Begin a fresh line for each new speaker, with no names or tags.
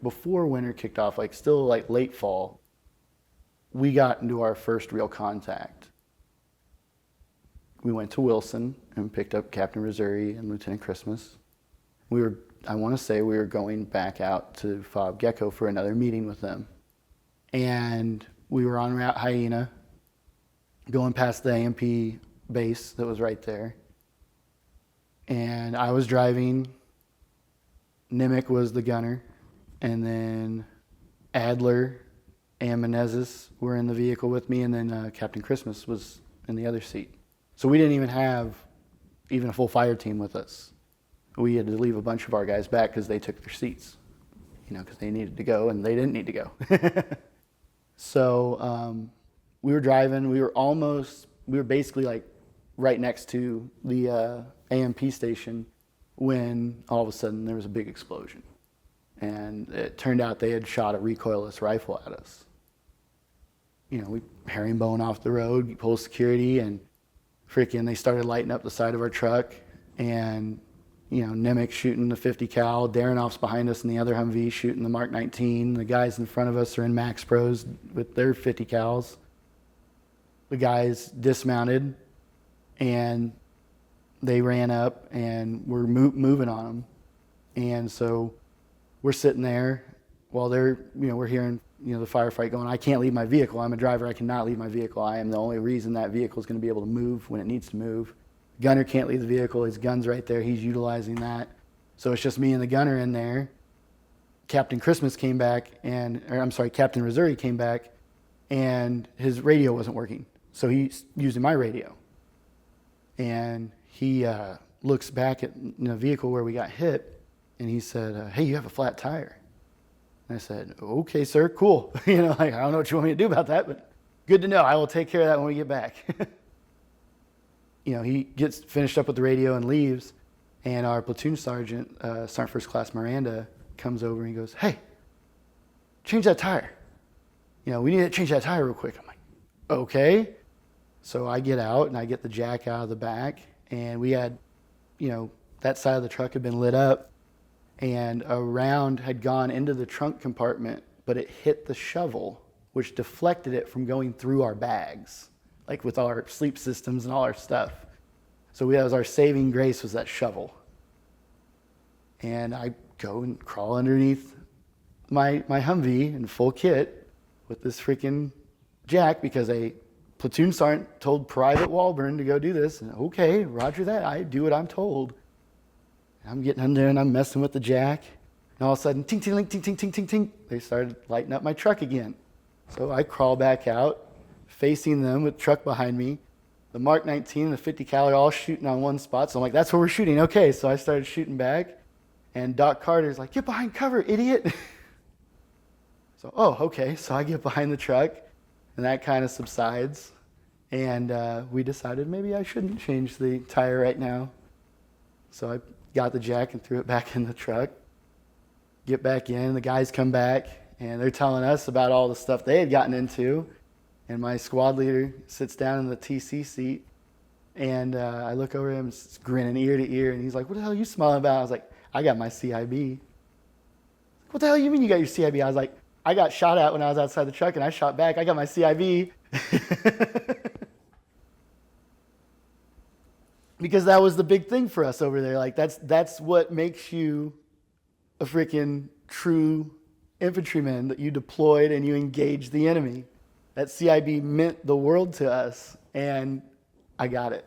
before winter kicked off, like still like late fall, we got into our first real contact. We went to Wilson and picked up Captain Missouri and Lieutenant Christmas. I want to say we were going back out to Fob Gecko for another meeting with them. And we were en route Hyena, going past the AMP base that was right there. And I was driving, Nimick was the gunner, and then Adler and Menezes were in the vehicle with me, and then Captain Christmas was in the other seat. So we didn't even have even a full fire team with us. We had to leave a bunch of our guys back because they took their seats, because they needed to go and they didn't need to go. So we were driving. We were basically like right next to the AMP station when all of a sudden there was a big explosion. And it turned out they had shot a recoilless rifle at us. We herringbone off the road, pull security, and freaking they started lighting up the side of our truck. And, Nimick shooting the 50 cal, Daronoff's behind us in the other Humvee shooting the Mark 19. The guys in front of us are in Max Pros with their 50 cals. The guys dismounted, and they ran up and were moving on them. And so we're sitting there while we're hearing, the firefight going. I can't leave my vehicle. I'm a driver. I cannot leave my vehicle. I am the only reason that vehicle is going to be able to move when it needs to move. Gunner can't leave the vehicle. His gun's right there. He's utilizing that. So it's just me and the gunner in there. Captain Christmas came back Captain Missouri came back, and his radio wasn't working. So he's using my radio. And he looks back at the vehicle where we got hit, and he said, hey, you have a flat tire. And I said, okay, sir, cool. I don't know what you want me to do about that, but good to know. I will take care of that when we get back. He gets finished up with the radio and leaves, and our platoon sergeant, Sergeant First Class Miranda, comes over and he goes, hey, change that tire. We need to change that tire real quick. I'm like, okay. So I get out and I get the jack out of the back, and we had, that side of the truck had been lit up, and a round had gone into the trunk compartment, but it hit the shovel, which deflected it from going through our bags, like with all our sleep systems and all our stuff. So that was our saving grace, was that shovel. And I go and crawl underneath my Humvee in full kit with this freaking jack, because a platoon sergeant told Private Walburn to go do this. And okay, roger that. I do what I'm told. I'm getting under there and I'm messing with the jack. And all of a sudden, ting, ting, ting, ting, ting, ting, ting, they started lighting up my truck again. So I crawl back out, facing them with the truck behind me. The Mark 19 and the 50 cal are all shooting on one spot. So I'm like, that's where we're shooting. Okay, so I started shooting back. And Doc Carter's like, get behind cover, idiot. So, okay. So I get behind the truck, and that kind of subsides. And we decided maybe I shouldn't change the tire right now. So I got the jack and threw it back in the truck. Get back in, the guys come back, and they're telling us about all the stuff they had gotten into. And my squad leader sits down in the TC seat, and I look over at him, grinning ear to ear, and he's like, what the hell are you smiling about? I was like, I got my CIB. What the hell you mean you got your CIB? I was like, I got shot at when I was outside the truck, and I shot back. I got my CIB. Because that was the big thing for us over there. Like, that's what makes you a freaking true infantryman, that you deployed and you engaged the enemy. That CIB meant the world to us, and I got it.